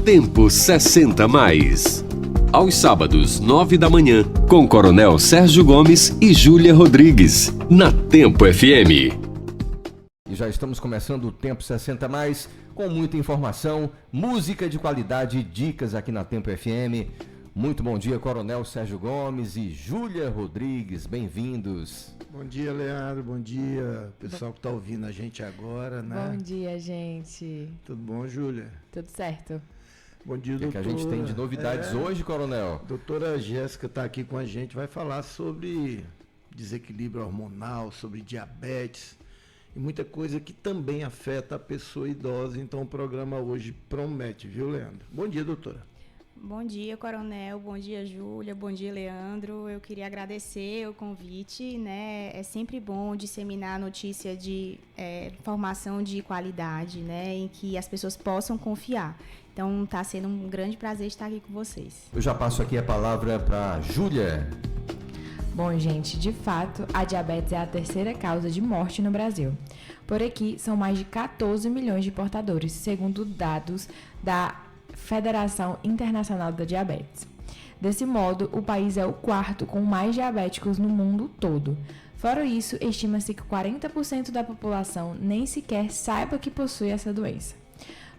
Tempo 60 Mais. Aos sábados, 9 da manhã, com Coronel Sérgio Gomes e Júlia Rodrigues, na Tempo FM. E já estamos começando o Tempo 60 Mais, com muita informação, música de qualidade e dicas aqui na Tempo FM. Muito bom dia, Coronel Sérgio Gomes e Júlia Rodrigues, bem-vindos. Bom dia, Leandro, bom dia, pessoal que está ouvindo a gente agora, né? Bom dia, gente. Tudo bom, Júlia? Tudo certo. Bom dia, doutora. O que a gente tem de novidades hoje, Coronel? Doutora Jéssica está aqui com a gente, vai falar sobre desequilíbrio hormonal, sobre diabetes e muita coisa que também afeta a pessoa idosa, então o programa hoje promete, viu, Leandro? Bom dia, doutora. Bom dia, Coronel. Bom dia, Júlia. Bom dia, Leandro. Eu queria agradecer o convite, né? É sempre bom disseminar notícia de informação de qualidade, né? Em que as pessoas possam confiar. Então, está sendo um grande prazer estar aqui com vocês. Eu já passo aqui a palavra para Júlia. Bom, gente, de fato, a diabetes é a terceira causa de morte no Brasil. Por aqui, são mais de 14 milhões de portadores, segundo dados da Federação Internacional da Diabetes. Desse modo, o país é o quarto com mais diabéticos no mundo todo. Fora isso, estima-se que 40% da população nem sequer saiba que possui essa doença.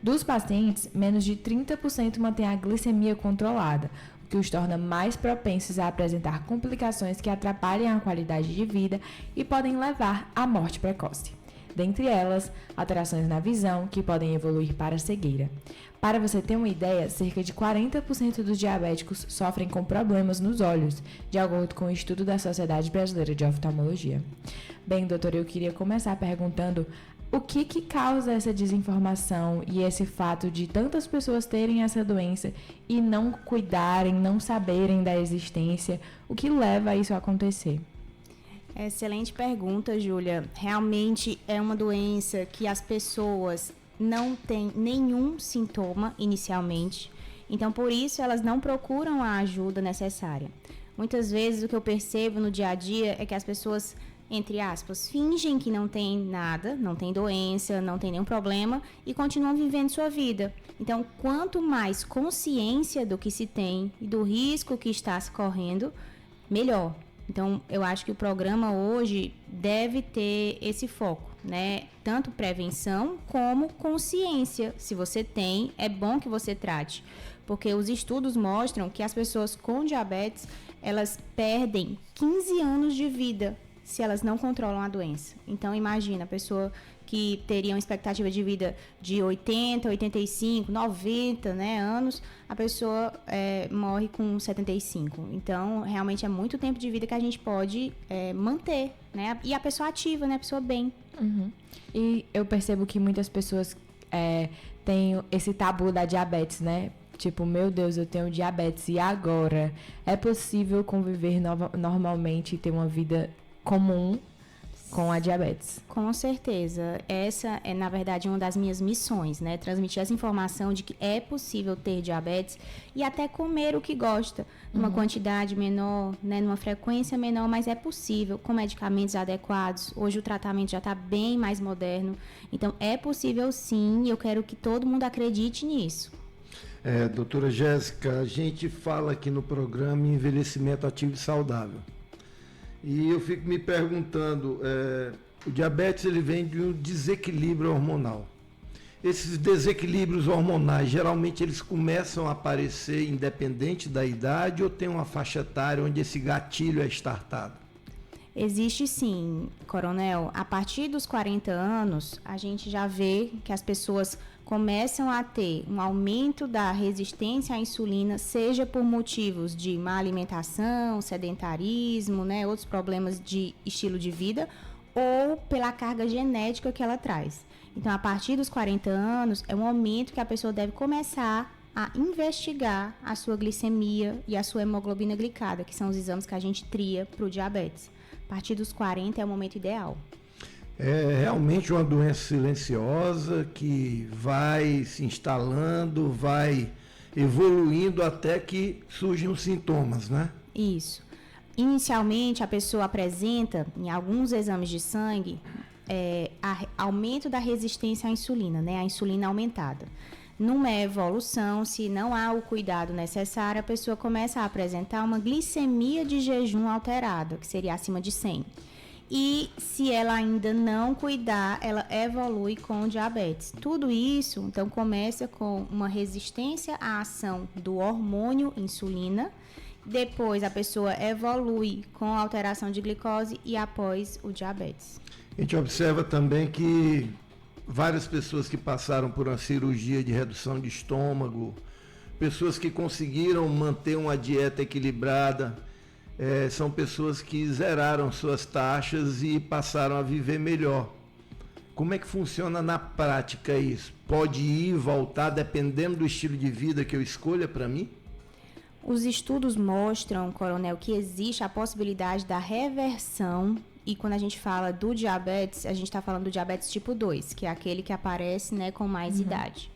Dos pacientes, menos de 30% mantém a glicemia controlada, o que os torna mais propensos a apresentar complicações que atrapalham a qualidade de vida e podem levar à morte precoce. Dentre elas, alterações na visão, que podem evoluir para a cegueira. Para você ter uma ideia, cerca de 40% dos diabéticos sofrem com problemas nos olhos, de acordo com o estudo da Sociedade Brasileira de Oftalmologia. Bem, doutor, eu queria começar perguntando o que causa essa desinformação e esse fato de tantas pessoas terem essa doença e não cuidarem, não saberem da existência, o que leva a isso a acontecer? Excelente pergunta, Júlia. Realmente é uma doença que as pessoas não têm nenhum sintoma inicialmente, então por isso elas não procuram a ajuda necessária. Muitas vezes o que eu percebo no dia a dia é que as pessoas, entre aspas, fingem que não tem nada, não tem doença, não tem nenhum problema e continuam vivendo sua vida. Então, quanto mais consciência do que se tem e do risco que está se correndo, melhor. Então, eu acho que o programa hoje deve ter esse foco, né? Tanto prevenção como consciência. Se você tem, é bom que você trate. Porque os estudos mostram que as pessoas com diabetes, elas perdem 15 anos de vida se elas não controlam a doença. Então, imagina, a pessoa que teria uma expectativa de vida de 80, 85, 90, né, anos, a pessoa morre com 75. Então, realmente é muito tempo de vida que a gente pode manter, né? E a pessoa ativa, né? A pessoa bem. Uhum. E eu percebo que muitas pessoas têm esse tabu da diabetes, né? Tipo, meu Deus, eu tenho diabetes, e agora? É possível conviver normalmente e ter uma vida comum com a diabetes? Com certeza. Essa é, na verdade, uma das minhas missões, né? Transmitir essa informação de que é possível ter diabetes e até comer o que gosta, numa quantidade menor, né? Numa frequência menor, mas é possível, com medicamentos adequados. Hoje o tratamento já está bem mais moderno. Então, é possível sim, e eu quero que todo mundo acredite nisso. Doutora Jéssica, a gente fala aqui no programa envelhecimento ativo e saudável. E eu fico me perguntando, o diabetes ele vem de um desequilíbrio hormonal. Esses desequilíbrios hormonais, geralmente eles começam a aparecer independente da idade ou tem uma faixa etária onde esse gatilho é startado? Existe sim, Coronel. A partir dos 40 anos, a gente já vê que as pessoas começam a ter um aumento da resistência à insulina, seja por motivos de má alimentação, sedentarismo, né, outros problemas de estilo de vida, ou pela carga genética que ela traz. Então, a partir dos 40 anos, é um momento que a pessoa deve começar a investigar a sua glicemia e a sua hemoglobina glicada, que são os exames que a gente tria para o diabetes. A partir dos 40 é o momento ideal. É realmente uma doença silenciosa que vai se instalando, vai evoluindo até que surgem os sintomas, né? Isso. Inicialmente, a pessoa apresenta, em alguns exames de sangue, aumento da resistência à insulina, né? A insulina aumentada. Numa evolução, se não há o cuidado necessário, a pessoa começa a apresentar uma glicemia de jejum alterada, que seria acima de 100. E se ela ainda não cuidar, ela evolui com diabetes. Tudo isso, então, começa com uma resistência à ação do hormônio insulina. Depois, a pessoa evolui com alteração de glicose e após o diabetes. A gente observa também que várias pessoas que passaram por uma cirurgia de redução de estômago, pessoas que conseguiram manter uma dieta equilibrada, são pessoas que zeraram suas taxas e passaram a viver melhor. Como é que funciona na prática isso? Pode ir e voltar dependendo do estilo de vida que eu escolha para mim? Os estudos mostram, Coronel, que existe a possibilidade da reversão. E quando a gente fala do diabetes, a gente está falando do diabetes tipo 2, que é aquele que aparece, né, com mais idade.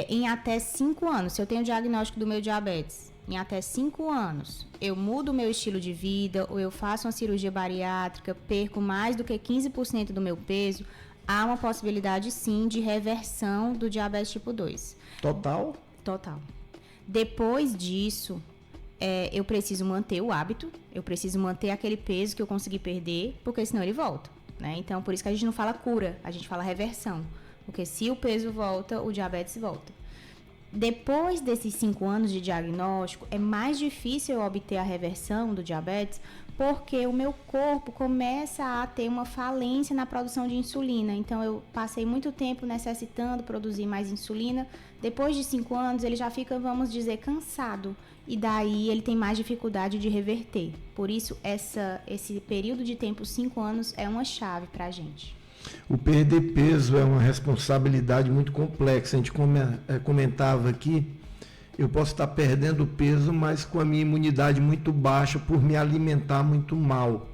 Em até 5 anos, se eu tenho o diagnóstico do meu diabetes, em até 5 anos, eu mudo o meu estilo de vida, ou eu faço uma cirurgia bariátrica, perco mais do que 15% do meu peso, há uma possibilidade, sim, de reversão do diabetes tipo 2. Total? Total. Depois disso, eu preciso manter o hábito, eu preciso manter aquele peso que eu consegui perder, porque senão ele volta, né? Então, por isso que a gente não fala cura, a gente fala reversão. Porque se o peso volta, o diabetes volta. Depois desses 5 anos de diagnóstico, é mais difícil eu obter a reversão do diabetes, porque o meu corpo começa a ter uma falência na produção de insulina. Então, eu passei muito tempo necessitando produzir mais insulina. Depois de 5 anos, ele já fica, vamos dizer, cansado. E daí, ele tem mais dificuldade de reverter. Por isso, esse período de tempo, 5 anos, é uma chave para a gente. O perder peso é uma responsabilidade muito complexa. A gente comentava aqui, eu posso estar perdendo peso, mas com a minha imunidade muito baixa por me alimentar muito mal.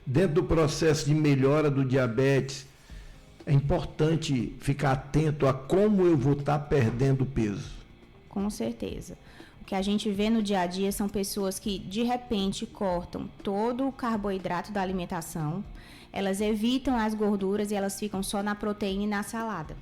Dentro do processo de melhora do diabetes, é importante ficar atento a como eu vou estar perdendo peso. Com certeza. O que a gente vê no dia a dia são pessoas que, de repente, cortam todo o carboidrato da alimentação, elas evitam as gorduras e elas ficam só na proteína e na salada.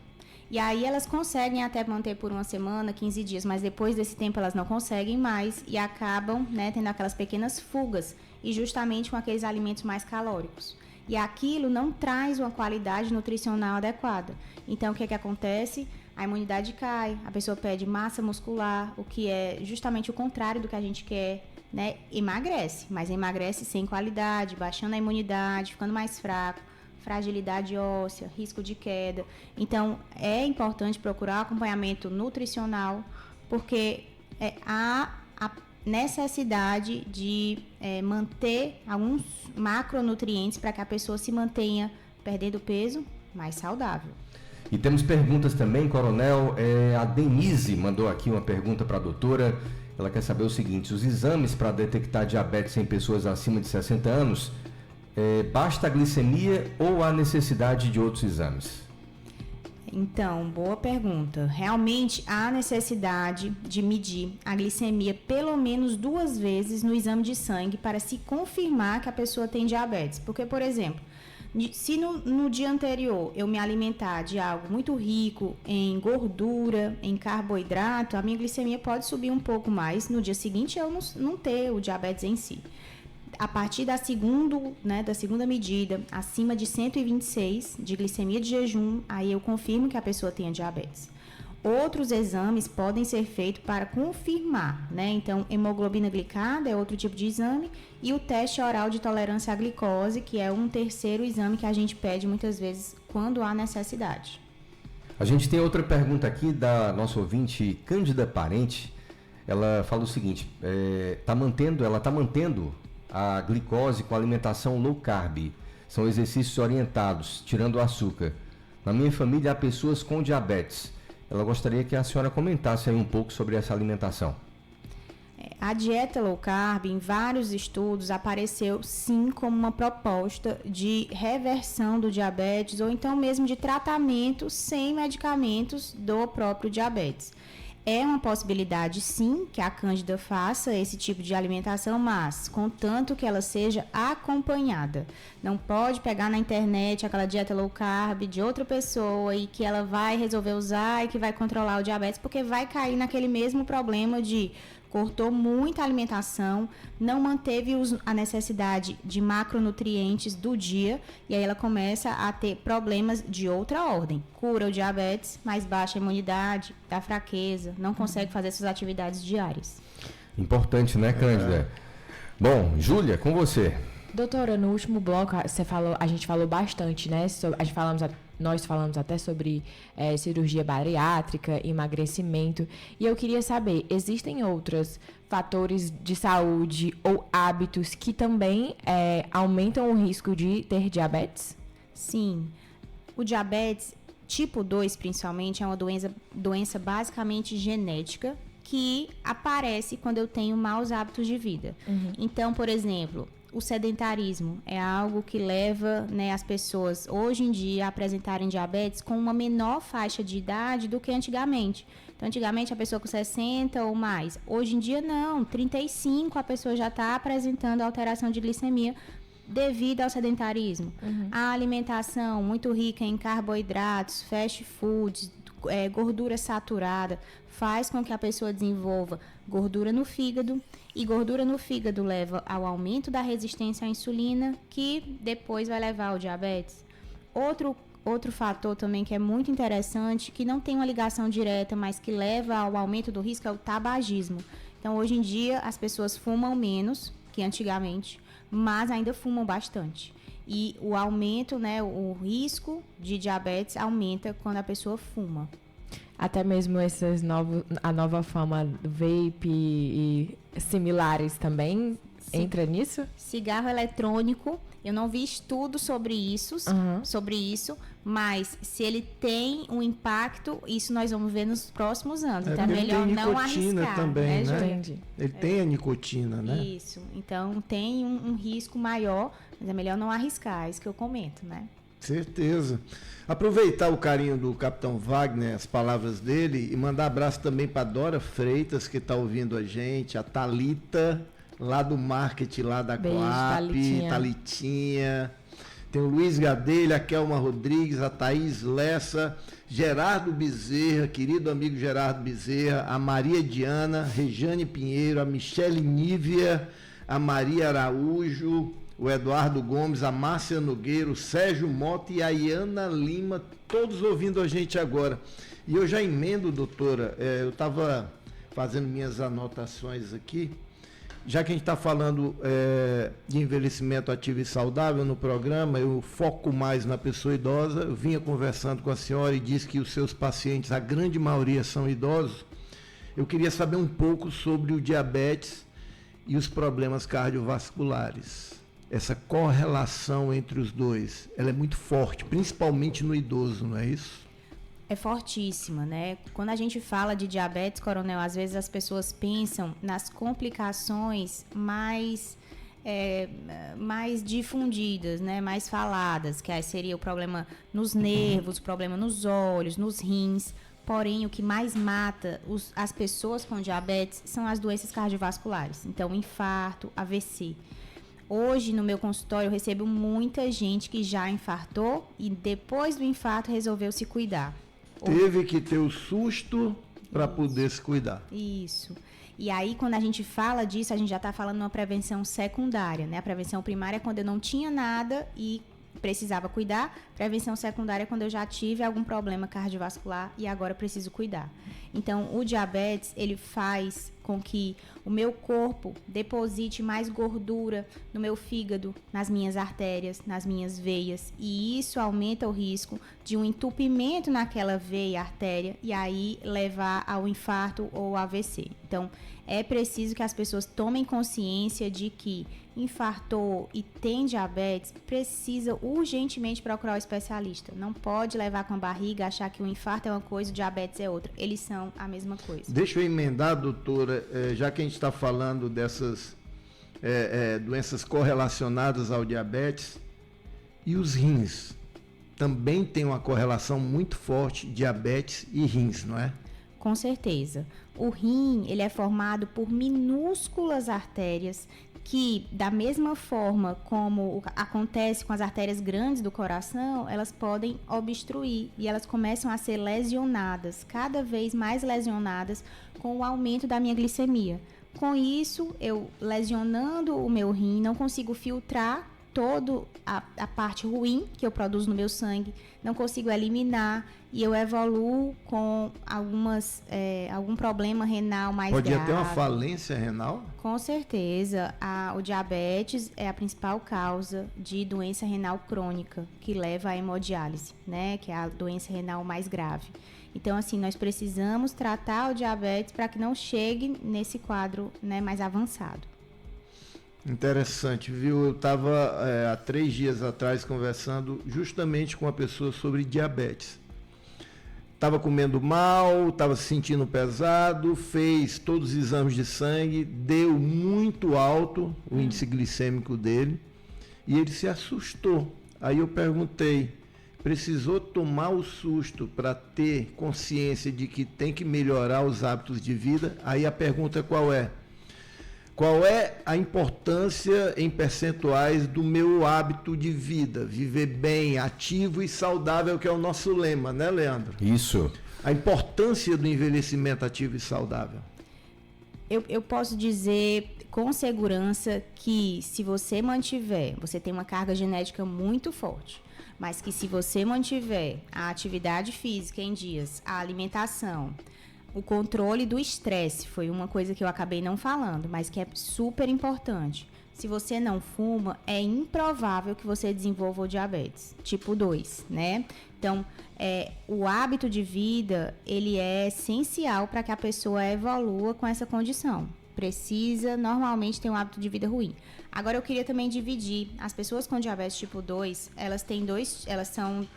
E aí elas conseguem até manter por uma semana, 15 dias, mas depois desse tempo elas não conseguem mais e acabam, né, tendo aquelas pequenas fugas, e justamente com aqueles alimentos mais calóricos. E aquilo não traz uma qualidade nutricional adequada. Então, o que acontece? A imunidade cai, a pessoa perde massa muscular, o que é justamente o contrário do que a gente quer, né? Emagrece, mas emagrece sem qualidade, baixando a imunidade, ficando mais fraco, fragilidade óssea, risco de queda. Então, é importante procurar acompanhamento nutricional, porque há a necessidade de manter alguns macronutrientes para que a pessoa se mantenha perdendo peso mais saudável. E temos perguntas também, Coronel. A Denise mandou aqui uma pergunta para a doutora. Ela quer saber o seguinte: os exames para detectar diabetes em pessoas acima de 60 anos, basta a glicemia ou há necessidade de outros exames? Então, boa pergunta. Realmente há necessidade de medir a glicemia pelo menos 2 vezes no exame de sangue para se confirmar que a pessoa tem diabetes. Porque, por exemplo, se no dia anterior eu me alimentar de algo muito rico em gordura, em carboidrato, a minha glicemia pode subir um pouco mais. No dia seguinte eu não ter o diabetes em si. A partir da segunda medida, acima de 126 de glicemia de jejum, aí eu confirmo que a pessoa tenha diabetes. Outros exames podem ser feitos para confirmar, né? Então, hemoglobina glicada é outro tipo de exame, e o teste oral de tolerância à glicose, que é um terceiro exame que a gente pede muitas vezes quando há necessidade. A gente tem outra pergunta aqui da nossa ouvinte Cândida Parente. Ela fala o seguinte: ela está mantendo a glicose com alimentação low carb. São exercícios orientados, tirando o açúcar. Na minha família há pessoas com diabetes. Ela gostaria que a senhora comentasse aí um pouco sobre essa alimentação. A dieta low carb, em vários estudos, apareceu sim como uma proposta de reversão do diabetes ou então mesmo de tratamento sem medicamentos do próprio diabetes. É uma possibilidade, sim, que a Cândida faça esse tipo de alimentação, mas contanto que ela seja acompanhada. Não pode pegar na internet aquela dieta low carb de outra pessoa e que ela vai resolver usar e que vai controlar o diabetes, porque vai cair naquele mesmo problema de cortou muita alimentação, não manteve a necessidade de macronutrientes do dia e aí ela começa a ter problemas de outra ordem. Cura o diabetes, mas baixa a imunidade, dá fraqueza, não consegue fazer suas atividades diárias. Importante, né, Cândida? Bom, Júlia, com você. Doutora, no último bloco a gente falou bastante, né? Nós falamos até sobre cirurgia bariátrica, emagrecimento. E eu queria saber, existem outros fatores de saúde ou hábitos que também aumentam o risco de ter diabetes? Sim. O diabetes tipo 2, principalmente, é uma doença basicamente genética que aparece quando eu tenho maus hábitos de vida. Então, por exemplo, o sedentarismo é algo que leva, né, as pessoas hoje em dia a apresentarem diabetes com uma menor faixa de idade do que antigamente. Então, antigamente a pessoa com 60 ou mais. Hoje em dia não, 35 a pessoa já está apresentando alteração de glicemia devido ao sedentarismo. A alimentação muito rica em carboidratos, fast foods, gordura saturada, faz com que a pessoa desenvolva gordura no fígado, e gordura no fígado leva ao aumento da resistência à insulina, que depois vai levar ao diabetes. Outro fator também que é muito interessante, que não tem uma ligação direta, mas que leva ao aumento do risco, é o tabagismo. Então, hoje em dia, as pessoas fumam menos que antigamente, mas ainda fumam bastante. E o aumento, né, o risco de diabetes aumenta quando a pessoa fuma. Até mesmo a nova fama do vape e similares também entra nisso? Cigarro eletrônico, eu não vi estudo sobre isso, mas se ele tem um impacto, isso nós vamos ver nos próximos anos. Então é melhor não arriscar. Também, né? Entendi. Ele tem a nicotina, né? Isso, então tem um risco maior, mas é melhor não arriscar, é isso que eu comento, né? Certeza. Aproveitar o carinho do Capitão Wagner, as palavras dele, e mandar abraço também para Dora Freitas, que está ouvindo a gente, a Thalita, lá do marketing, lá da Beijo, Coap, Thalitinha. Tem o Luiz Gadelha, a Kelma Rodrigues, a Thaís Lessa, Gerardo Bezerra, querido amigo Gerardo Bezerra, a Maria Diana, Rejane Pinheiro, a Michele Nívia, a Maria Araújo, o Eduardo Gomes, a Márcia Nogueira, o Sérgio Mota e a Iana Lima, todos ouvindo a gente agora. E eu já emendo, doutora, eu estava fazendo minhas anotações aqui, já que a gente está falando de envelhecimento ativo e saudável no programa, eu foco mais na pessoa idosa. Eu vinha conversando com a senhora e disse que os seus pacientes, a grande maioria são idosos. Eu queria saber um pouco sobre o diabetes e os problemas cardiovasculares. Essa correlação entre os dois, ela é muito forte, principalmente no idoso, não é isso? É fortíssima, né? Quando a gente fala de diabetes, coronel, às vezes as pessoas pensam nas complicações mais difundidas, né? Mais faladas, que aí seria o problema nos nervos, o problema nos olhos, nos rins. Porém, o que mais mata as pessoas com diabetes são as doenças cardiovasculares. Então, infarto, AVC. Hoje, no meu consultório, eu recebo muita gente que já infartou e depois do infarto resolveu se cuidar. Teve que ter o susto para poder se cuidar. Isso. E aí, quando a gente fala disso, a gente já está falando de uma prevenção secundária, né? A prevenção primária é quando eu não tinha nada e precisava cuidar. Prevenção secundária é quando eu já tive algum problema cardiovascular e agora preciso cuidar. Então, o diabetes, ele faz com que o meu corpo deposite mais gordura no meu fígado, nas minhas artérias, nas minhas veias, e isso aumenta o risco de um entupimento naquela veia e artéria e aí levar ao infarto ou AVC. Então, é preciso que as pessoas tomem consciência de que infartou e tem diabetes, precisa urgentemente procurar o especialista. Não pode levar com a barriga, achar que o infarto é uma coisa, o diabetes é outra. Eles são a mesma coisa. Deixa eu emendar, doutora, já que a gente está falando dessas doenças correlacionadas ao diabetes, e os rins também tem uma correlação muito forte, diabetes e rins, não é? Com certeza. O rim, ele é formado por minúsculas artérias que, da mesma forma como acontece com as artérias grandes do coração, elas podem obstruir e elas começam a ser lesionadas, cada vez mais lesionadas com o aumento da minha glicemia. Com isso, eu lesionando o meu rim, não consigo filtrar toda a parte ruim que eu produzo no meu sangue, não consigo eliminar e eu evoluo com algum problema renal mais grave. Pode ter uma falência renal? Com certeza. O diabetes é a principal causa de doença renal crônica, que leva à hemodiálise, né? Que é a doença renal mais grave. Então, assim, nós precisamos tratar o diabetes para que não chegue nesse quadro, né, mais avançado. Interessante, viu? Eu estava há 3 dias atrás conversando justamente com uma pessoa sobre diabetes. Estava comendo mal, estava se sentindo pesado, fez todos os exames de sangue, deu muito alto o índice glicêmico dele e ele se assustou. Aí eu perguntei, precisou tomar o susto para ter consciência de que tem que melhorar os hábitos de vida? Aí a pergunta qual é? Qual é a importância em percentuais do meu hábito de vida? Viver bem, ativo e saudável, que é o nosso lema, né, Leandro? Isso. A importância do envelhecimento ativo e saudável. Eu posso dizer com segurança que se você mantiver, você tem uma carga genética muito forte, mas que se você mantiver a atividade física em dias, a alimentação, o controle do estresse foi uma coisa que eu acabei não falando, mas que é super importante. Se você não fuma, é improvável que você desenvolva o diabetes tipo 2, né? Então, o hábito de vida, ele é essencial para que a pessoa evolua com essa condição. Precisa, normalmente, ter um hábito de vida ruim. Agora, eu queria também dividir. As pessoas com diabetes tipo 2,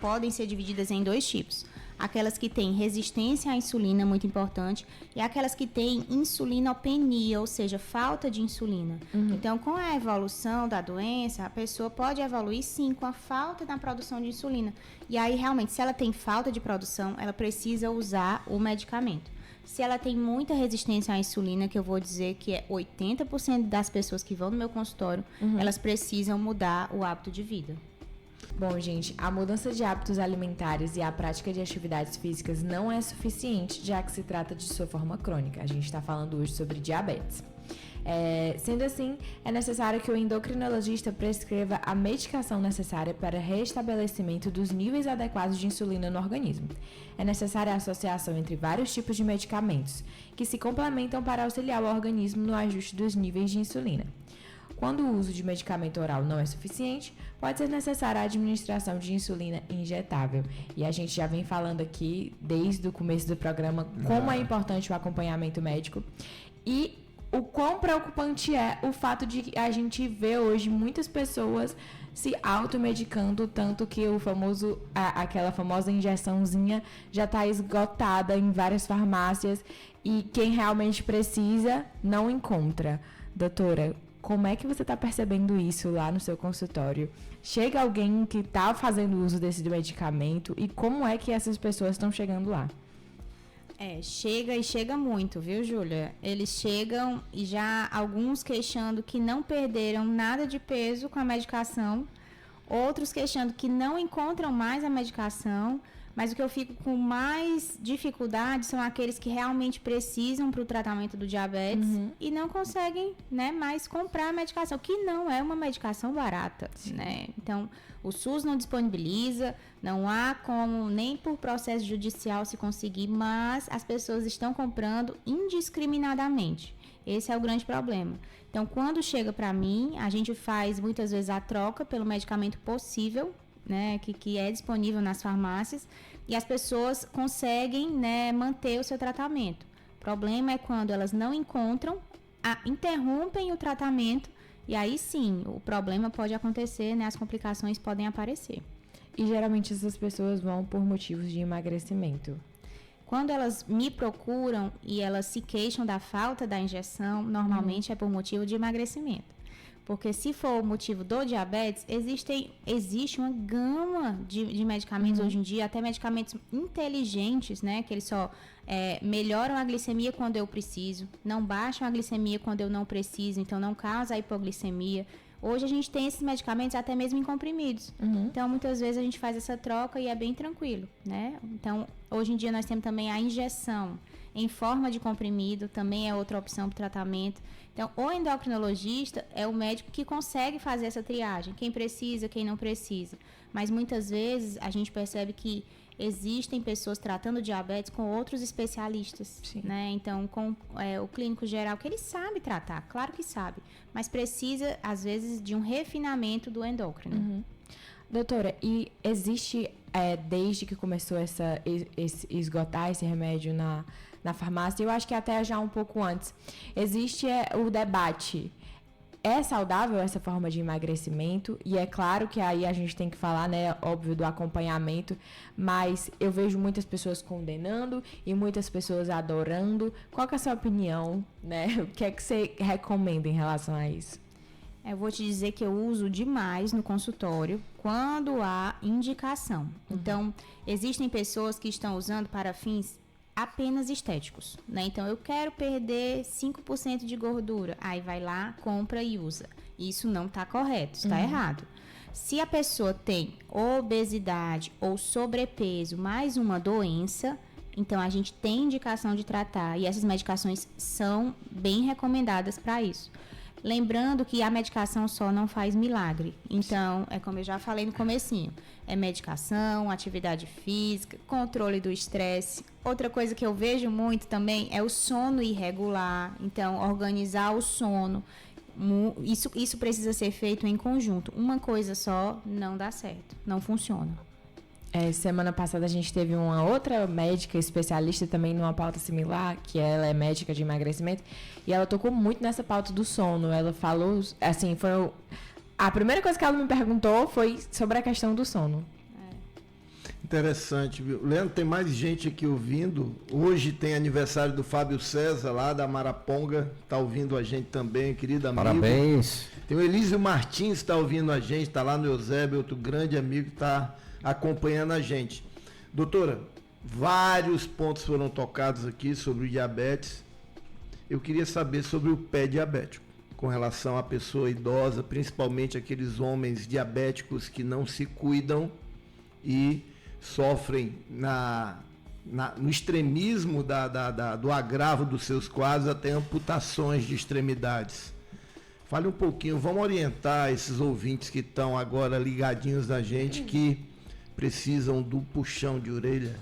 podem ser divididas em 2 tipos. Aquelas que têm resistência à insulina, muito importante, e aquelas que têm insulinopenia, ou seja, falta de insulina. Então, com a evolução da doença, a pessoa pode evoluir, sim, com a falta da produção de insulina. E aí, realmente, se ela tem falta de produção, ela precisa usar o medicamento. Se ela tem muita resistência à insulina, que eu vou dizer que é 80% das pessoas que vão no meu consultório, elas precisam mudar o hábito de vida. Bom, gente, a mudança de hábitos alimentares e a prática de atividades físicas não é suficiente, já que se trata de sua forma crônica. A gente está falando hoje sobre diabetes. Sendo assim, é necessário que o endocrinologista prescreva a medicação necessária para restabelecimento dos níveis adequados de insulina no organismo. É necessária a associação entre vários tipos de medicamentos, que se complementam para auxiliar o organismo no ajuste dos níveis de insulina. Quando o uso de medicamento oral não é suficiente, pode ser necessária a administração de insulina injetável. E a gente já vem falando aqui, desde o começo do programa, como é importante o acompanhamento médico. E o quão preocupante é o fato de a gente ver hoje muitas pessoas se automedicando, tanto que aquela famosa injeçãozinha já está esgotada em várias farmácias e quem realmente precisa não encontra. Doutora, como é que você está percebendo isso lá no seu consultório? Chega alguém que está fazendo uso desse medicamento e como é que essas pessoas estão chegando lá? Chega muito, viu, Júlia? Eles chegam e já alguns queixando que não perderam nada de peso com a medicação, outros queixando que não encontram mais a medicação, mas o que eu fico com mais dificuldade são aqueles que realmente precisam para o tratamento do diabetes e não conseguem, né, mais comprar a medicação, que não é uma medicação barata, né? Então, o SUS não disponibiliza, não há como nem por processo judicial se conseguir, mas as pessoas estão comprando indiscriminadamente. Esse é o grande problema. Então, quando chega para mim, a gente faz muitas vezes a troca pelo medicamento possível, né, que é disponível nas farmácias, e as pessoas conseguem, né, manter o seu tratamento. O problema é quando elas não encontram, interrompem o tratamento, e aí sim, o problema pode acontecer, né, as complicações podem aparecer. E geralmente essas pessoas vão por motivos de emagrecimento. Quando elas me procuram e elas se queixam da falta da injeção, normalmente é por motivo de emagrecimento. Porque se for o motivo do diabetes, existe uma gama de medicamentos hoje em dia, até medicamentos inteligentes, né? Que eles só melhoram a glicemia quando eu preciso, não baixam a glicemia quando eu não preciso, então não causa a hipoglicemia. Hoje a gente tem esses medicamentos até mesmo em comprimidos. Então, muitas vezes a gente faz essa troca e é bem tranquilo, né? Então, hoje em dia nós temos também a injeção em forma de comprimido, também é outra opção para o tratamento. Então, o endocrinologista é o médico que consegue fazer essa triagem, quem precisa, quem não precisa. Mas muitas vezes a gente percebe que existem pessoas tratando diabetes com outros especialistas, né? Então, com o clínico geral, que ele sabe tratar, claro que sabe, mas precisa, às vezes, de um refinamento do endócrino. Doutora, e existe, desde que começou esgotar esse remédio na farmácia, eu acho que até já um pouco antes, existe o debate. É saudável essa forma de emagrecimento? E é claro que aí a gente tem que falar, né, óbvio, do acompanhamento, mas eu vejo muitas pessoas condenando e muitas pessoas adorando. Qual que é a sua opinião, né? O que é que você recomenda em relação a isso? Eu vou te dizer que eu uso demais no consultório quando há indicação. Então, existem pessoas que estão usando para fins apenas estéticos, né? Então, eu quero perder 5% de gordura. Aí vai lá, compra e usa. Isso não está correto, está errado. Se a pessoa tem obesidade ou sobrepeso mais uma doença, então a gente tem indicação de tratar. E essas medicações são bem recomendadas para isso. Lembrando que a medicação só não faz milagre. Então, é como eu já falei no comecinho. É medicação, atividade física, controle do estresse. Outra coisa que eu vejo muito também é o sono irregular. Então, organizar o sono. Isso precisa ser feito em conjunto. Uma coisa só não dá certo, não funciona. Semana passada a gente teve uma outra médica especialista também numa pauta similar, que ela é médica de emagrecimento, e ela tocou muito nessa pauta do sono. Ela falou, assim, a primeira coisa que ela me perguntou foi sobre a questão do sono. Interessante, viu? Leandro, tem mais gente aqui ouvindo. Hoje tem aniversário do Fábio César, lá da Maraponga, tá ouvindo a gente também, querido amigo. Parabéns. Tem o Elísio Martins, tá ouvindo a gente, tá lá no Eusébio, outro grande amigo que tá acompanhando a gente. Doutora, vários pontos foram tocados aqui sobre o diabetes. Eu queria saber sobre o pé diabético, com relação à pessoa idosa, principalmente aqueles homens diabéticos que não se cuidam e sofrem no extremismo do agravo dos seus quadros, até amputações de extremidades. Fale um pouquinho, vamos orientar esses ouvintes que estão agora ligadinhos na gente, que precisam do puxão de orelha.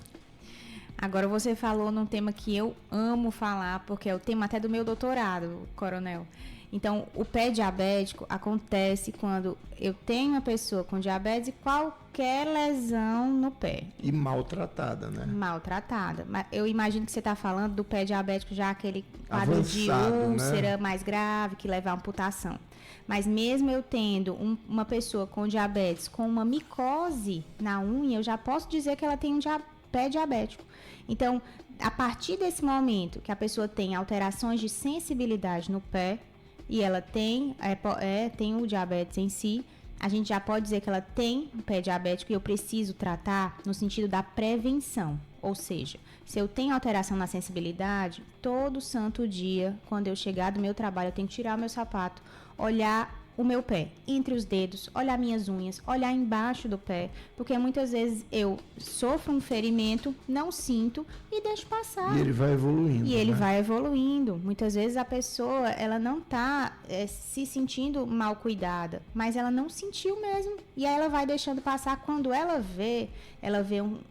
Agora você falou num tema que eu amo falar, porque é o tema até do meu doutorado, coronel. Então, o pé diabético acontece quando eu tenho uma pessoa com diabetes e qualquer lesão no pé. E maltratada, né? Maltratada. Mas eu imagino que você está falando do pé diabético já aquele quadro avançado, de úlcera, né? mais grave, que leva a amputação. Mas mesmo eu tendo uma pessoa com diabetes com uma micose na unha, eu já posso dizer que ela tem um pé diabético. Então, a partir desse momento que a pessoa tem alterações de sensibilidade no pé, e ela tem o diabetes em si, a gente já pode dizer que ela tem um pé diabético e eu preciso tratar no sentido da prevenção. Ou seja, se eu tenho alteração na sensibilidade, todo santo dia, quando eu chegar do meu trabalho, eu tenho que tirar o meu sapato, olhar o meu pé, entre os dedos, olhar minhas unhas, olhar embaixo do pé, porque muitas vezes eu sofro um ferimento, não sinto e deixo passar. E ele vai evoluindo. E ele vai evoluindo. Muitas vezes a pessoa, ela não está se sentindo mal cuidada, mas ela não sentiu mesmo. E aí ela vai deixando passar. Quando ela vê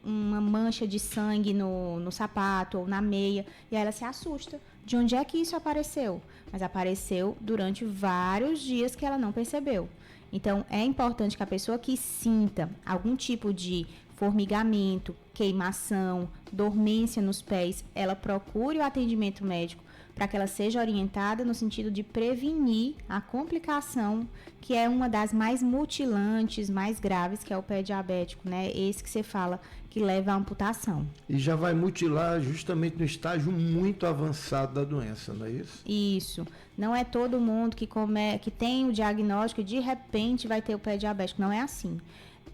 uma mancha de sangue no sapato ou na meia, e aí ela se assusta. De onde é que isso apareceu? Mas apareceu durante vários dias que ela não percebeu. Então, é importante que a pessoa que sinta algum tipo de formigamento, queimação, dormência nos pés, ela procure o atendimento médico para que ela seja orientada no sentido de prevenir a complicação, que é uma das mais mutilantes, mais graves, que é o pé diabético, né? Esse que você fala que leva à amputação. E já vai mutilar justamente no estágio muito avançado da doença, não é isso? Isso. Não é todo mundo que tem o diagnóstico e de repente vai ter o pé diabético. Não é assim.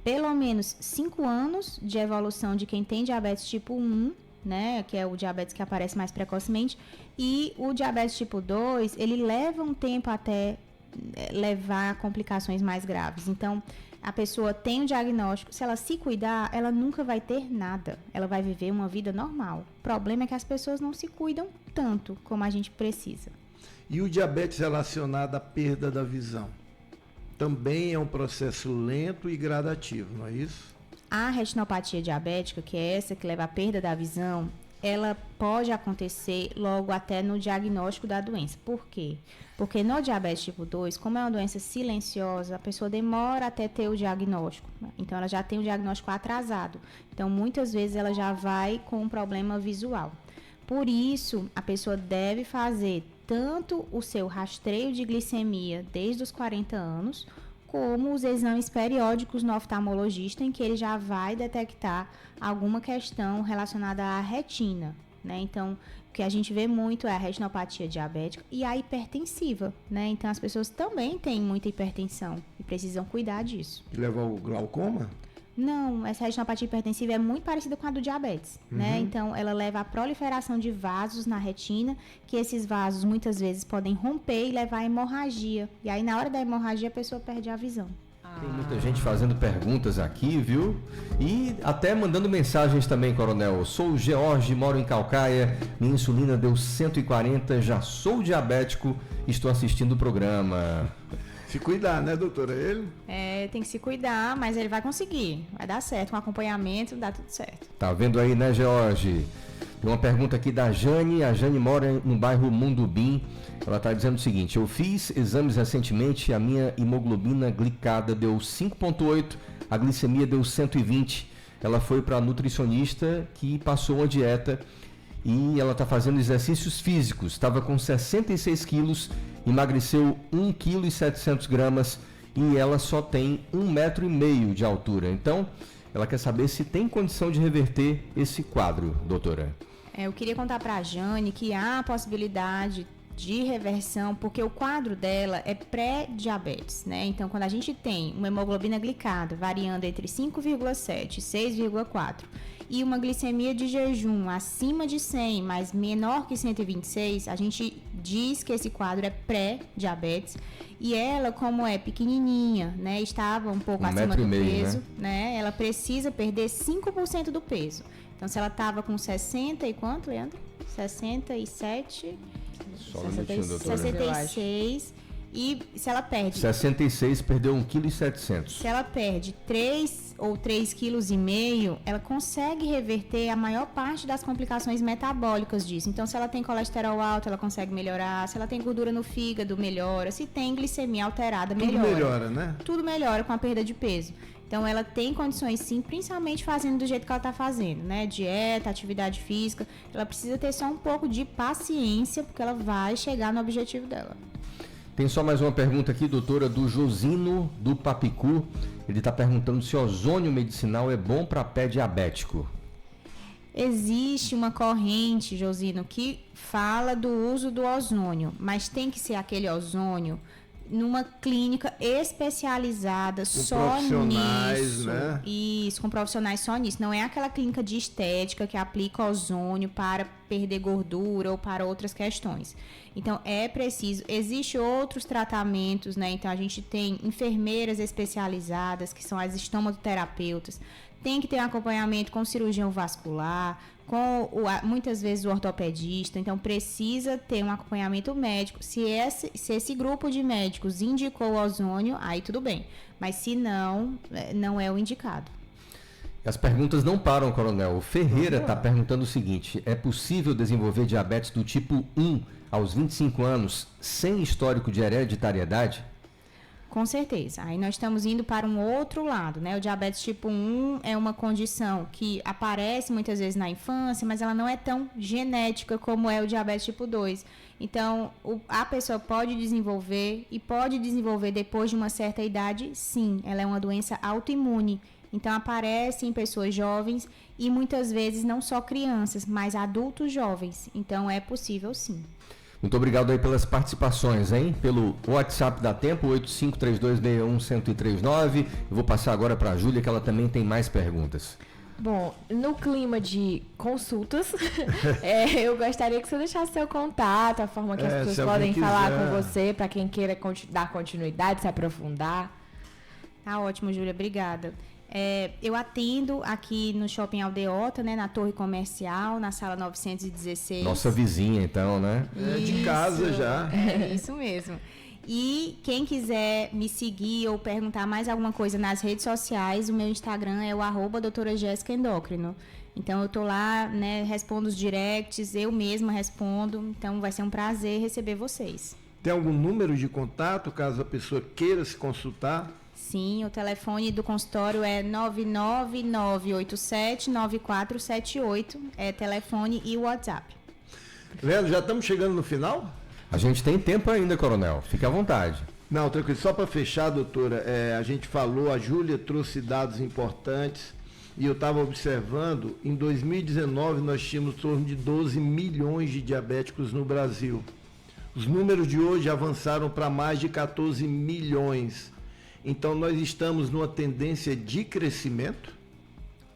Pelo menos 5 anos de evolução de quem tem diabetes tipo 1, né, que é o diabetes que aparece mais precocemente, e o diabetes tipo 2, ele leva um tempo até levar a complicações mais graves. Então, a pessoa tem o diagnóstico, se ela se cuidar, ela nunca vai ter nada, ela vai viver uma vida normal. O problema é que as pessoas não se cuidam tanto como a gente precisa. E o diabetes relacionado à perda da visão? Também é um processo lento e gradativo, não é isso? A retinopatia diabética, que é essa que leva à perda da visão, ela pode acontecer logo até no diagnóstico da doença. Por quê? Porque no diabetes tipo 2, como é uma doença silenciosa, a pessoa demora até ter o diagnóstico. Então, ela já tem o diagnóstico atrasado. Então, muitas vezes ela já vai com um problema visual. Por isso, a pessoa deve fazer tanto o seu rastreio de glicemia desde os 40 anos, como os exames periódicos no oftalmologista, em que ele já vai detectar alguma questão relacionada à retina, né? Então, o que a gente vê muito é a retinopatia diabética e a hipertensiva, né? Então, as pessoas também têm muita hipertensão e precisam cuidar disso. E leva ao glaucoma? Não, essa retinopatia hipertensiva é muito parecida com a do diabetes, né? Então, ela leva à proliferação de vasos na retina, que esses vasos muitas vezes podem romper e levar à hemorragia. E aí, na hora da hemorragia, a pessoa perde a visão. Tem muita gente fazendo perguntas aqui, viu? E até mandando mensagens também, Coronel. Sou o George, moro em Calcaia, minha insulina deu 140, já sou diabético, estou assistindo o programa. Se cuidar, né, doutora? Ele? Tem que se cuidar, mas ele vai conseguir. Vai dar certo. Com acompanhamento, dá tudo certo. Tá vendo aí, né, George? Tem uma pergunta aqui da Jane. A Jane mora no bairro Mundubim. Ela está dizendo o seguinte: eu fiz exames recentemente, a minha hemoglobina glicada deu 5,8, a glicemia deu 120. Ela foi para a nutricionista que passou uma dieta e ela está fazendo exercícios físicos. Estava com 66 quilos, emagreceu 1,7 kg e ela só tem 1,5 m de altura. Então, ela quer saber se tem condição de reverter esse quadro, doutora. Eu queria contar para a Jane que há a possibilidade de reversão, porque o quadro dela é pré-diabetes, né? Então, quando a gente tem uma hemoglobina glicada variando entre 5,7 e 6,4 e uma glicemia de jejum acima de 100, mas menor que 126, a gente diz que esse quadro é pré-diabetes. E ela, como é pequenininha, né, estava um pouco acima do peso, né? Ela precisa perder 5% do peso. Então, se ela estava com 60 e quanto, Leandro? 67... Só um minutinho, doutora. 66. E se ela perde... 66, perdeu 1,7 kg. Se ela perde 3 ou 3,5 kg, ela consegue reverter a maior parte das complicações metabólicas disso. Então, se ela tem colesterol alto, ela consegue melhorar. Se ela tem gordura no fígado, melhora. Se tem glicemia alterada, melhora. Tudo melhora, né? Tudo melhora com a perda de peso. Então, ela tem condições, sim, principalmente fazendo do jeito que ela está fazendo, né? Dieta, atividade física. Ela precisa ter só um pouco de paciência, porque ela vai chegar no objetivo dela. Tem só mais uma pergunta aqui, doutora, do Josino, do Papicu. Ele está perguntando se ozônio medicinal é bom para pé diabético. Existe uma corrente, Josino, que fala do uso do ozônio, mas tem que ser aquele ozônio numa clínica especializada só nisso. Né? Isso, com profissionais só nisso. Não é aquela clínica de estética que aplica ozônio para perder gordura ou para outras questões. Então, é preciso. Existem outros tratamentos, né? Então, a gente tem enfermeiras especializadas, que são as estomaterapeutas. Tem que ter um acompanhamento com o cirurgião vascular, com muitas vezes o ortopedista. Então, precisa ter um acompanhamento médico. Se esse grupo de médicos indicou o ozônio, aí tudo bem. Mas se não, não é o indicado. As perguntas não param, Coronel. O Ferreira está perguntando o seguinte: é possível desenvolver diabetes do tipo 1 aos 25 anos sem histórico de hereditariedade? Com certeza. Aí nós estamos indo para um outro lado, né? O diabetes tipo 1 é uma condição que aparece muitas vezes na infância, mas ela não é tão genética como é o diabetes tipo 2. Então, a pessoa pode desenvolver e pode desenvolver depois de uma certa idade, sim. Ela é uma doença autoimune. Então, aparece em pessoas jovens e muitas vezes não só crianças, mas adultos jovens. Então, é possível sim. Muito obrigado aí pelas participações, hein? Pelo WhatsApp da Tempo, 8532611039. Eu vou passar agora para a Júlia, que ela também tem mais perguntas. Bom, no clima de consultas, eu gostaria que você deixasse seu contato, a forma que as pessoas podem falar com você, para quem queira dar continuidade, se aprofundar. Tá ótimo, Júlia, obrigada. Eu atendo aqui no Shopping Aldeota, né, na Torre Comercial, na sala 916. Nossa vizinha, então, né? De casa já. É isso mesmo. E quem quiser me seguir ou perguntar mais alguma coisa nas redes sociais, o meu Instagram é o @doutora Jéssica Endócrino. Então eu tô lá, né, respondo os directs, eu mesma respondo, então vai ser um prazer receber vocês. Tem algum número de contato, caso a pessoa queira se consultar? Sim, o telefone do consultório é 99987-9478, é telefone e WhatsApp. Leandro, já estamos chegando no final? A gente tem tempo ainda, Coronel. Fique à vontade. Não, tranquilo. Só para fechar, doutora, a gente falou, a Júlia trouxe dados importantes e eu estava observando, em 2019 nós tínhamos em torno de 12 milhões de diabéticos no Brasil. Os números de hoje avançaram para mais de 14 milhões. Então, nós estamos numa tendência de crescimento?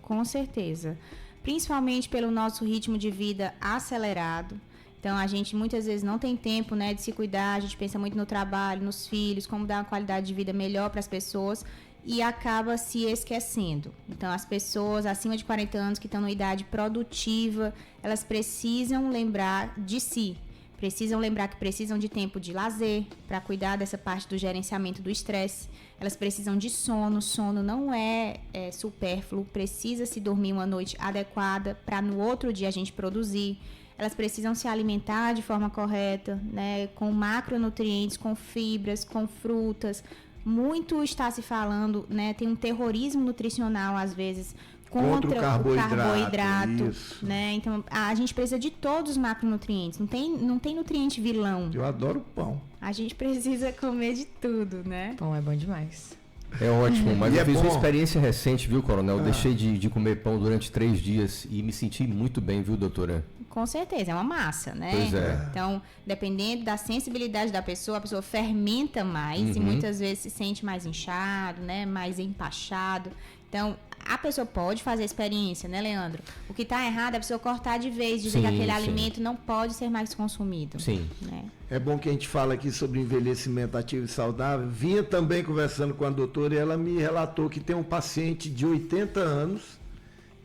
Com certeza. Principalmente pelo nosso ritmo de vida acelerado. Então, a gente muitas vezes não tem tempo, né, de se cuidar, a gente pensa muito no trabalho, nos filhos, como dar uma qualidade de vida melhor para as pessoas e acaba se esquecendo. Então, as pessoas acima de 40 anos que estão numa idade produtiva, elas precisam lembrar de si. Precisam lembrar que precisam de tempo de lazer para cuidar dessa parte do gerenciamento do estresse. Elas precisam de sono. Sono não é supérfluo. Precisa se dormir uma noite adequada para no outro dia a gente produzir. Elas precisam se alimentar de forma correta, né, com macronutrientes, com fibras, com frutas. Muito está se falando, né, tem um terrorismo nutricional às vezes contra o carboidrato, né? Então a gente precisa de todos os macronutrientes. Não tem nutriente vilão. Eu adoro pão. A gente precisa comer de tudo, né? Pão é bom demais. É ótimo, mas E eu é fiz bom. uma experiência recente, viu, Coronel? Eu deixei de comer pão durante 3 dias e me senti muito bem, viu, doutora? Com certeza, é uma massa, né? Pois é. Então, dependendo da sensibilidade da pessoa, a pessoa fermenta mais e muitas vezes se sente mais inchado, né? Mais empachado. Então, a pessoa pode fazer a experiência, né, Leandro? O que está errado é a pessoa cortar de vez, dizer que aquele alimento não pode ser mais consumido. Sim. Né? É bom que a gente fala aqui sobre envelhecimento ativo e saudável. Vinha também conversando com a doutora e ela me relatou que tem um paciente de 80 anos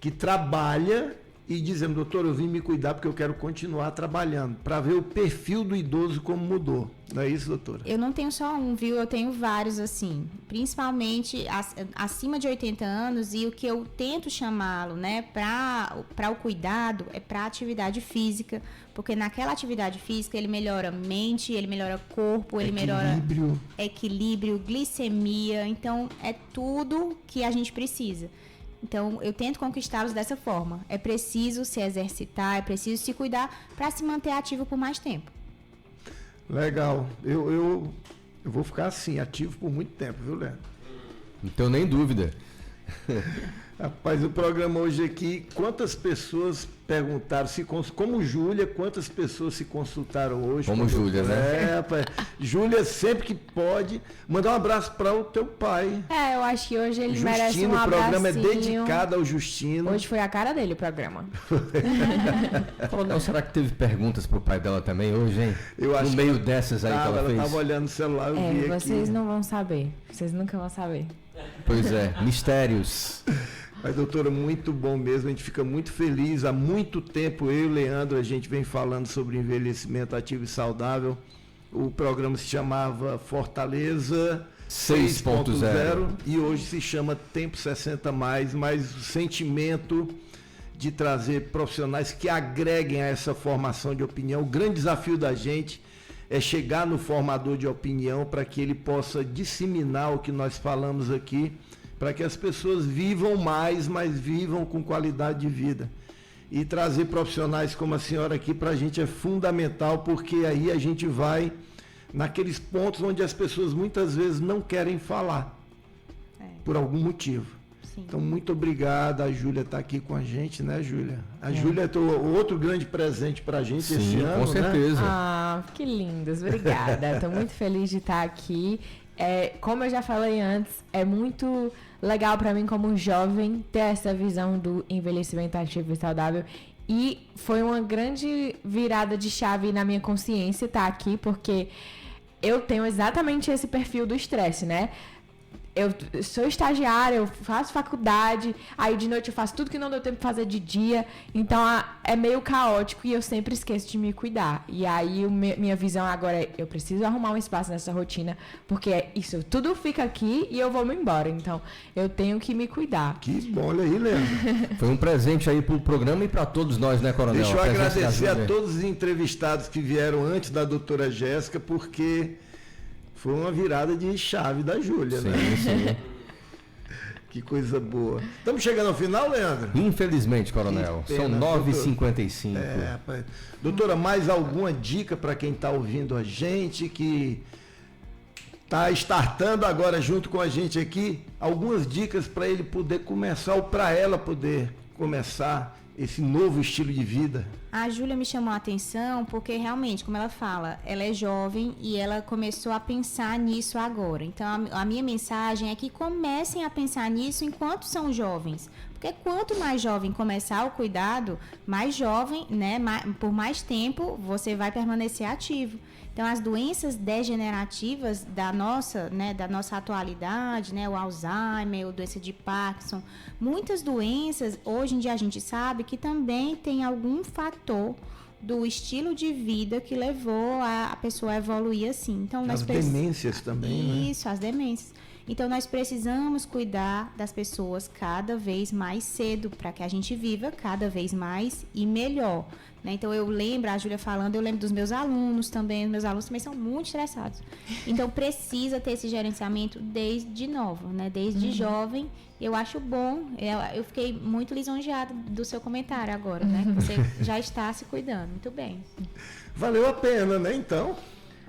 que trabalha e dizendo, doutor, eu vim me cuidar porque eu quero continuar trabalhando, para ver o perfil do idoso como mudou. Não é isso, doutora? Eu não tenho só um, viu? Eu tenho vários, assim, principalmente acima de 80 anos, e o que eu tento chamá-lo, né, para o cuidado é para atividade física, porque naquela atividade física ele melhora mente, ele melhora corpo, ele melhora equilíbrio, glicemia, então é tudo que a gente precisa. Então, eu tento conquistá-los dessa forma. É preciso se exercitar, é preciso se cuidar para se manter ativo por mais tempo. Legal. Eu vou ficar assim, ativo por muito tempo, viu, Léo? Não tenho nem dúvida. Rapaz, o programa hoje aqui, quantas pessoas perguntaram, como Júlia, quantas pessoas se consultaram hoje? Como Júlia, né? Rapaz, Júlia sempre que pode, mandar um abraço para o teu pai. Eu acho que hoje ele merece Justino, um abracinho. o programa é dedicado ao Justino. Hoje foi a cara dele o programa. Coronel, será que teve perguntas pro pai dela também hoje, hein? Eu acho no meio dessas aí que ela fez? estava olhando o celular, eu vi Vocês aqui. não vão saber. Vocês nunca vão saber. Pois é, mistérios. Mas, doutora, muito bom mesmo, a gente fica muito feliz. Há muito tempo, eu e o Leandro, a gente vem falando sobre envelhecimento ativo e saudável. O programa se chamava Fortaleza 6.0 e hoje se chama Tempo 60+, mas o sentimento de trazer profissionais que agreguem a essa formação de opinião. O grande desafio da gente é chegar no formador de opinião para que ele possa disseminar o que nós falamos aqui, para que as pessoas vivam mais, mas vivam com qualidade de vida. E trazer profissionais como a senhora aqui para a gente é fundamental, porque aí a gente vai naqueles pontos onde as pessoas muitas vezes não querem falar, por algum motivo. Sim. Então, muito obrigado. A Júlia está aqui com a gente, né, Júlia? A Júlia é outro grande presente para a gente. Sim, esse ano, com certeza. Né? Ah, que lindos, obrigada. Estou muito feliz de estar aqui. Como eu já falei antes, é muito legal para mim como jovem ter essa visão do envelhecimento ativo e saudável. E foi uma grande virada de chave na minha consciência estar aqui, porque eu tenho exatamente esse perfil do estresse, né? Eu sou estagiária, eu faço faculdade, aí de noite eu faço tudo que não deu tempo de fazer de dia, então é meio caótico e eu sempre esqueço de me cuidar. E aí minha visão agora é, eu preciso arrumar um espaço nessa rotina, porque isso tudo fica aqui e eu vou me embora, então eu tenho que me cuidar. Que bom, olha aí, Leandro. Foi um presente aí pro programa e para todos nós, né, Coronel? Deixa eu agradecer a todos os entrevistados que vieram antes da doutora Jéssica, porque foi uma virada de chave da Júlia, né? Sim. Que coisa boa. Estamos chegando ao final, Leandro? Infelizmente, Coronel. Que pena, São 9h55. Rapaz. Doutora, mais alguma dica para quem está ouvindo a gente, que está startando agora junto com a gente aqui? Algumas dicas para ele poder começar, ou para ela poder começar esse novo estilo de vida? A Júlia me chamou a atenção porque realmente, como ela fala, ela é jovem e ela começou a pensar nisso agora. Então, a minha mensagem é que comecem a pensar nisso enquanto são jovens. Porque quanto mais jovem começar o cuidado, mais jovem, né, por mais tempo, você vai permanecer ativo. Então, as doenças degenerativas da nossa atualidade, né, o Alzheimer, a doença de Parkinson, muitas doenças, hoje em dia a gente sabe que também tem algum fator do estilo de vida que levou a pessoa a evoluir assim. Então, as demências também, né? Isso, as demências. Então, nós precisamos cuidar das pessoas cada vez mais cedo, para que a gente viva cada vez mais e melhor. Né? Então, eu lembro, a Júlia falando, eu lembro dos meus alunos também. Os meus alunos também são muito estressados. Então, precisa ter esse gerenciamento desde novo, né? Desde jovem. Eu acho bom. Eu fiquei muito lisonjeada do seu comentário agora, né? Que você já está se cuidando. Muito bem. Valeu a pena, né, então?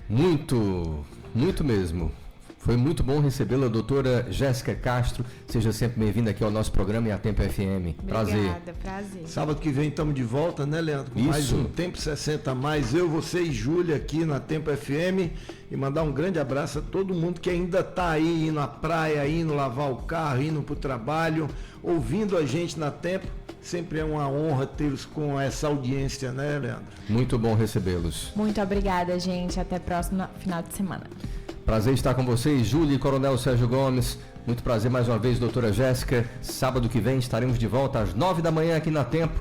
Muito, muito mesmo. Foi muito bom recebê-la, doutora Jéssica Castro. Seja sempre bem-vinda aqui ao nosso programa e a Tempo FM. Obrigada, prazer. Sábado que vem estamos de volta, né, Leandro? Com mais um Tempo 60 mais. Eu, você e Júlia aqui na Tempo FM. E mandar um grande abraço a todo mundo que ainda está aí indo à praia, indo lavar o carro, indo para o trabalho, ouvindo a gente na Tempo. Sempre é uma honra tê-los com essa audiência, né, Leandro? Muito bom recebê-los. Muito obrigada, gente. Até o próximo final de semana. Prazer estar com vocês, Júlia e Coronel Sérgio Gomes. Muito prazer mais uma vez, doutora Jéssica. Sábado que vem estaremos de volta às 9 da manhã aqui na Tempo